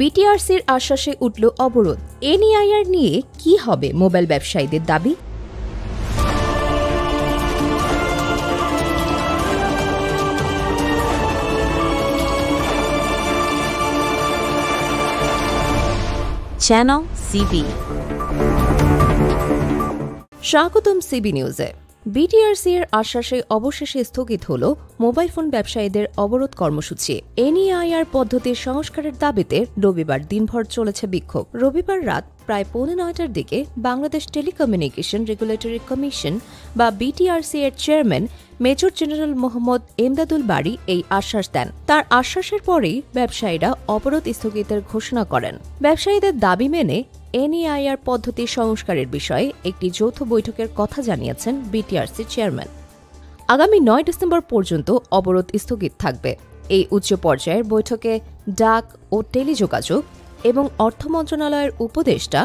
বিটিআরসির আশ্বাসে উঠল অবরোধ। এনইআইআর নিয়ে কি হবে মোবাইল ব্যবসায়ীদের দাবি? Channel CB. স্বাগতম সিবি নিউজে। বিটিআরসি এর আশ্বাসে অবশেষে স্থগিত হল মোবাইল ফোন ব্যবসায়ীদের অবরোধ কর্মসূচি। এনইআইআর পদ্ধতির সংস্কারের দাবিতে রবিবার দিনভর চলেছে বিক্ষোভ। রবিবার রাত প্রায় 9:15টার দিকে বাংলাদেশ টেলিকমিউনিকেশন রেগুলেটরি কমিশন বা বিটিআরসি এর chairman major general Mohammad Emdadul Bari এই আশ্বাস দেন। তার আশ্বাসের পরেই ব্যবসায়ীরা অবরোধ স্থগিতের ঘোষণা করেন। ব্যবসায়ীদের দাবি মেনে এনইআইআর পদ্ধতির সংস্কারের বিষয়ে একটি যৌথ বৈঠকের কথা জানিয়েছেন বিটিআরসির চেয়ারম্যান। আগামী 9 ডিসেম্বর পর্যন্ত অবরোধ স্থগিত থাকবে। এই উচ্চ পর্যায়ের বৈঠকে ডাক ও টেলিযোগাযোগ এবং অর্থ মন্ত্রণালয়ের উপদেষ্টা,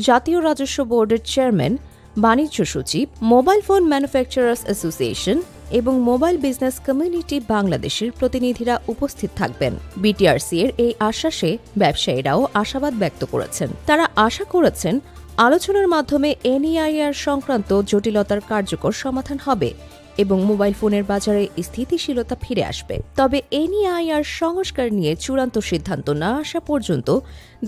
জাতীয় রাজস্ব বোর্ডের চেয়ারম্যান, বাণিজ্য সচিব, মোবাইল ফোন ম্যানুফ্যাকচারার্স অ্যাসোসিয়েশন এবং মোবাইল বিজনেস কমিউনিটি বাংলাদেশের প্রতিনিধিরা উপস্থিত থাকবেন। বিটিআরসি এর এই আশ্বাসে ব্যবসায়ীরাও আশাবাদ ব্যক্ত করেছেন। তারা আশা করেছেন আলোচনার মাধ্যমে এনইআইআর সংক্রান্ত জটিলতার কার্যকর সমাধান হবে এবং মোবাইল ফোনের বাজারে স্থিতিশীলতা ফিরে আসবে। তবে এনইআইআর সংস্কার নিয়ে চূড়ান্ত সিদ্ধান্ত না আসা পর্যন্ত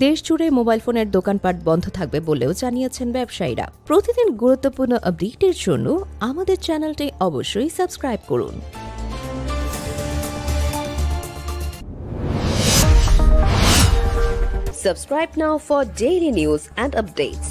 দেশজুড়ে মোবাইল ফোনের দোকানপাট বন্ধ থাকবে বলেও জানিয়েছেন ব্যবসায়ীরা। প্রতিদিন গুরুত্বপূর্ণ আপডেটের জন্য আমাদের চ্যানেলটি অবশ্যই সাবস্ক্রাইব করুন। Subscribe now for daily news and updates.